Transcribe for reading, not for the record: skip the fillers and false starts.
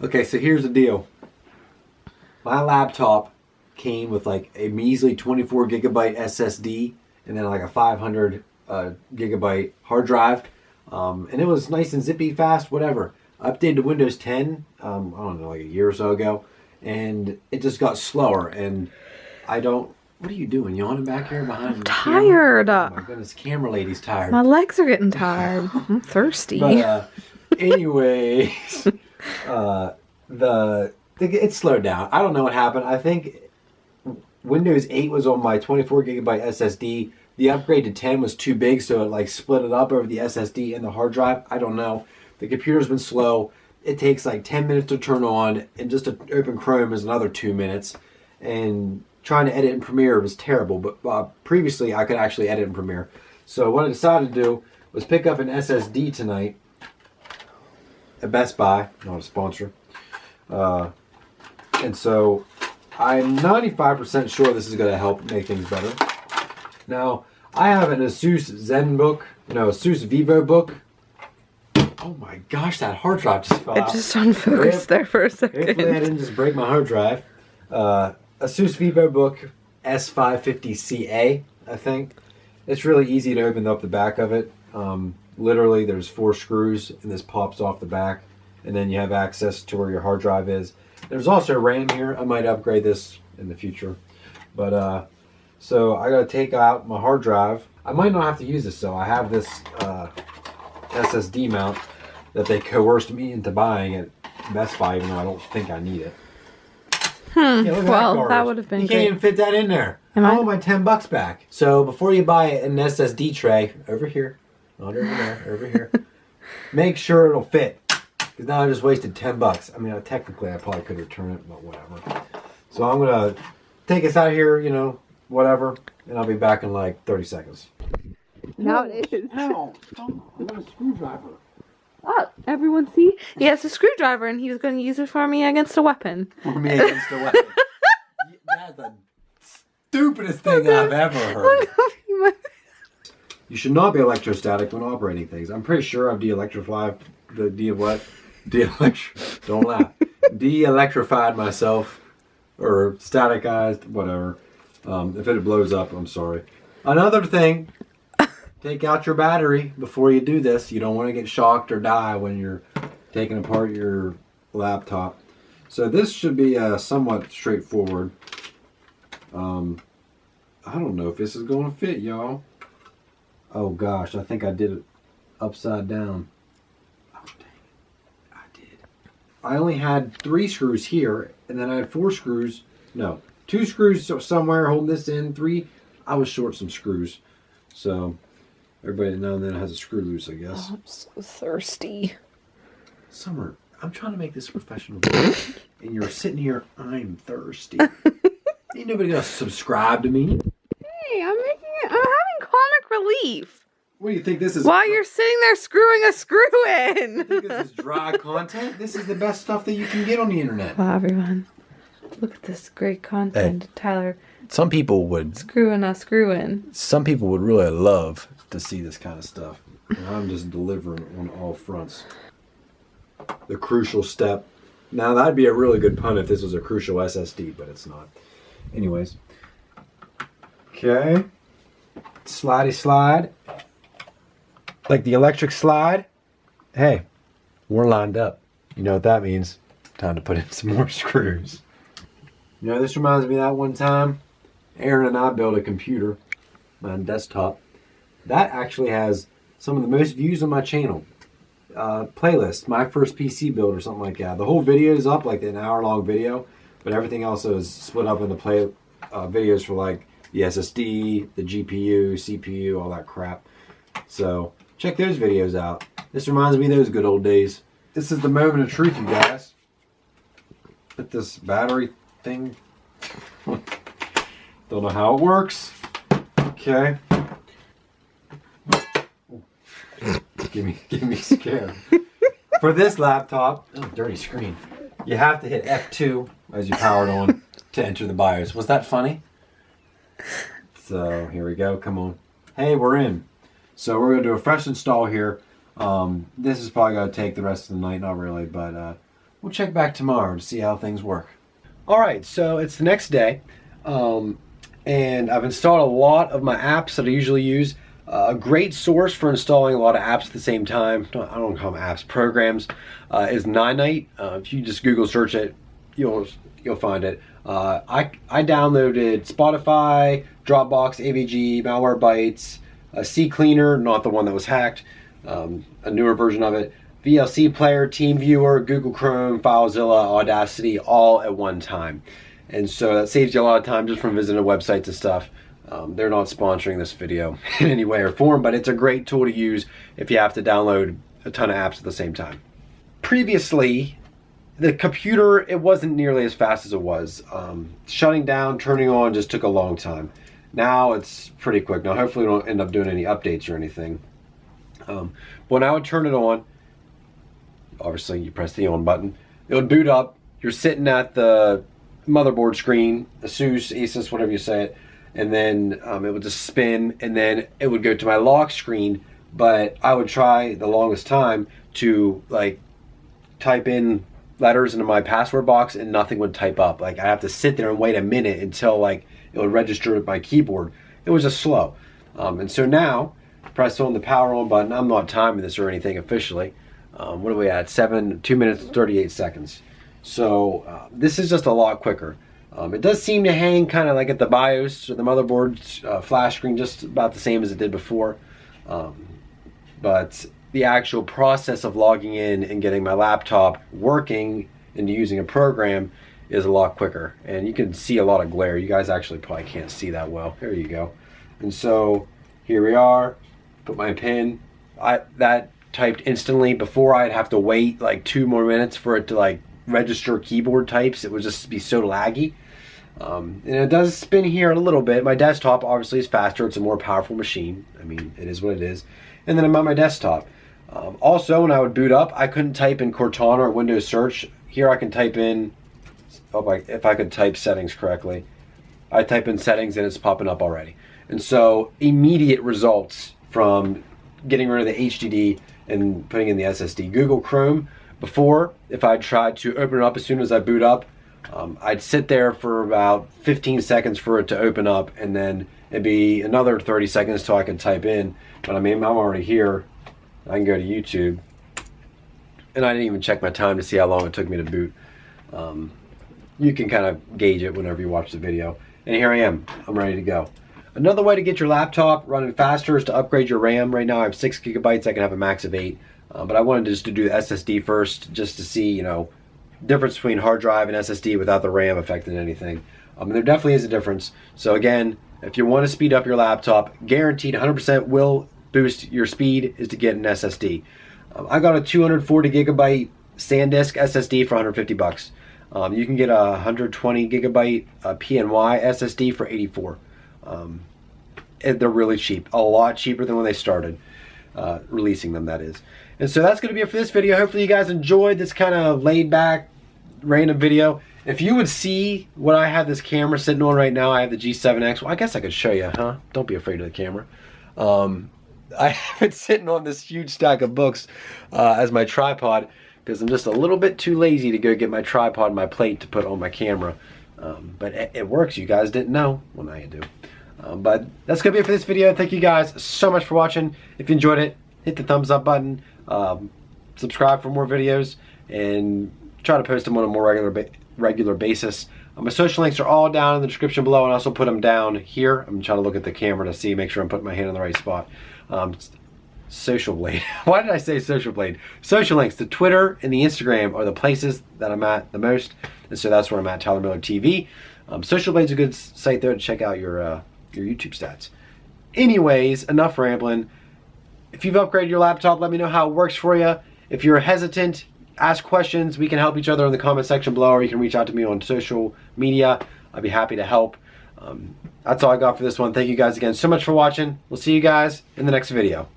Okay, so here's the deal. My laptop came with like a measly 24 gigabyte SSD and then like a 500 gigabyte hard drive. And it was nice and zippy, fast, whatever. I updated to Windows 10, I don't know, like a year or so ago, and it just got slower. And I don't. What are you doing? Yawning back here behind the camera? Tired. Oh my goodness, camera lady's tired. My legs are getting tired. I'm thirsty. But anyways, it slowed down. I don't know what happened. I think Windows 8 was on my 24 gigabyte SSD. The upgrade to 10 was too big, so it like split it up over the SSD and the hard drive. I don't know. The computer's been slow. It takes like 10 minutes to turn on, and just to open Chrome is another 2 minutes. And trying to edit in Premiere was terrible, but previously I could actually edit in Premiere. So what I decided to do was pick up an SSD tonight at Best Buy, not a sponsor. And so I'm 95% sure this is going to help make things better. Now, I have an Asus Asus VivoBook. Oh my gosh, that hard drive just fell out. It just unfocused there for a second. Hopefully I didn't just break my hard drive. Asus VivoBook S550CA, I think. It's really easy to open up the back of it. Literally, there's 4 screws, and this pops off the back. And then you have access to where your hard drive is. There's also RAM here. I might upgrade this in the future. But, so I got to take out my hard drive. I might not have to use this, though. I have this SSD mount that they coerced me into buying at Best Buy, even though I don't think I need it. Yeah, well, that would have been You great. can't even fit that in there. I want my $10 back. So before you buy an SSD tray, over here, not over there, over here, make sure it'll fit. Because now I just wasted $10. I mean, technically I probably could return it, but whatever. So I'm going to take us out of here, whatever, and I'll be back in like 30 seconds. Now it is. Ow! I got a screwdriver. Oh, everyone see? He has a screwdriver and he was going to use it for me against a weapon. For me against a weapon. That's the stupidest thing I've ever heard. You should not be electrostatic when operating things. I'm pretty sure I've de-electrified don't laugh. De-electrified myself, or staticized, whatever. If it blows up, I'm sorry. Another thing, take out your battery before you do this. You don't want to get shocked or die when you're taking apart your laptop. So this should be somewhat straightforward. I don't know if this is going to fit, y'all. Oh gosh, I think I did it upside down. Oh dang it, I did. I only had 3 screws here, and then I had 4 screws. No, 2 screws somewhere holding this in. 3, I was short some screws. So everybody now and then has a screw loose, I guess. Oh, I'm so thirsty. Summer, I'm trying to make this a professional video, and you're sitting here, I'm thirsty. Ain't nobody gonna subscribe to me. Hey, I'm having comic relief. What do you think this is? While you're sitting there screwing a screw in. You think this is dry content? This is the best stuff that you can get on the internet. Wow, everyone. Look at this great content. Hey. Tyler Some people would screwing a screw in. Some people would really love to see this kind of stuff. And I'm just delivering on all fronts. The crucial step. Now that'd be a really good pun if this was a crucial SSD, but it's not. Anyways. Okay. Slidey slide. Like the electric slide. Hey, we're lined up. You know what that means. Time to put in some more screws. You know, this reminds me of that one time Aaron and I built a computer, my desktop. That actually has some of the most views on my channel. Playlist, my first PC build or something like that. The whole video is up, like an hour-long video, but everything else is split up into videos for like the SSD, the GPU, CPU, all that crap. So check those videos out. This reminds me of those good old days. This is the moment of truth, you guys. Put this battery thing. Don't know how it works. Okay. Give me scared. For this laptop, oh, dirty screen. You have to hit F2 as you power it on to enter the BIOS. Was that funny? So here we go. Come on. Hey, we're in. So we're going to do a fresh install here. This is probably going to take the rest of the night. Not really, but we'll check back tomorrow to see how things work. All right, so it's the next day, and I've installed a lot of my apps that I usually use. A great source for installing a lot of apps at the same time, I don't call them apps, programs, is Ninite. If you just Google search it, you'll find it. I downloaded Spotify, Dropbox, AVG, Malwarebytes, CCleaner, not the one that was hacked, a newer version of it, VLC Player, TeamViewer, Google Chrome, FileZilla, Audacity, all at one time. And so that saves you a lot of time just from visiting websites and stuff. They're not sponsoring this video in any way or form, but it's a great tool to use if you have to download a ton of apps at the same time. Previously, the computer, it wasn't nearly as fast as it was. Shutting down, turning on just took a long time. Now it's pretty quick. Now hopefully we don't end up doing any updates or anything. When I would turn it on, obviously you press the on button, it would boot up. You're sitting at the motherboard screen, Asus, whatever you say it, and then it would just spin, and then it would go to my lock screen. But I would try the longest time to like type in letters into my password box and nothing would type up. Like I have to sit there and wait a minute until like it would register with my keyboard. It was just slow. And so now, press on the power on button. I'm not timing this or anything officially. What are we at? 2 minutes and 38 seconds. So this is just a lot quicker. It does seem to hang kind of like at the BIOS or the motherboard flash screen just about the same as it did before. But the actual process of logging in and getting my laptop working and using a program is a lot quicker. And you can see a lot of glare. You guys actually probably can't see that well. There you go. And so here we are. Put my pin. That typed instantly. Before I'd have to wait like 2 more minutes for it to like register keyboard types. It would just be so laggy. And it does spin here a little bit. My desktop obviously is faster. It's a more powerful machine. I mean, it is what it is. And then I'm on my desktop. Also, when I would boot up, I couldn't type in Cortana or Windows Search. Here I can type in, if I could type settings correctly, I type in settings and it's popping up already. And so immediate results from getting rid of the HDD and putting in the SSD. Google Chrome, before, if I tried to open it up as soon as I boot up, I'd sit there for about 15 seconds for it to open up, and then it'd be another 30 seconds till I can type in. But I mean, I'm already here. I can go to YouTube, and I didn't even check my time to see how long it took me to boot. You can kind of gauge it whenever you watch the video. And here I am. I'm ready to go. Another way to get your laptop running faster is to upgrade your RAM. Right now I have 6 gigabytes. I can have a max of 8. But I wanted just to do the SSD first, just to see, you know, difference between hard drive and SSD without the RAM affecting anything. And there definitely is a difference. So again, if you want to speed up your laptop, guaranteed 100% will boost your speed is to get an SSD. I got a 240 gigabyte SanDisk SSD for 150 bucks. You can get a 120 gigabyte PNY SSD for 84. They're really cheap, a lot cheaper than when they started releasing them, that is. And so that's going to be it for this video. Hopefully you guys enjoyed this kind of laid back random video. If you would see what I have this camera sitting on right now, I have the G7X. Well, I guess I could show you, huh? Don't be afraid of the camera. I have it sitting on this huge stack of books as my tripod, because I'm just a little bit too lazy to go get my tripod and my plate to put on my camera. But it works. You guys didn't know. Well, now you do. But that's going to be it for this video. Thank you guys so much for watching. If you enjoyed it, hit the thumbs up button. Subscribe for more videos, and try to post them on a more regular basis. My social links are all down in the description below, and I also put them down here. I'm trying to look at the camera to see, make sure I'm putting my hand in the right spot. Social Blade. Why did I say Social Blade? Social links to Twitter and the Instagram are the places that I'm at the most, and so that's where I'm at, Tyler Miller TV. Social Blade's a good site there to check out your YouTube stats. Anyways, enough rambling. If you've upgraded your laptop, let me know how it works for you. If you're hesitant, ask questions. We can help each other in the comment section below, or you can reach out to me on social media. I'd be happy to help. That's all I got for this one. Thank you guys again so much for watching. We'll see you guys in the next video.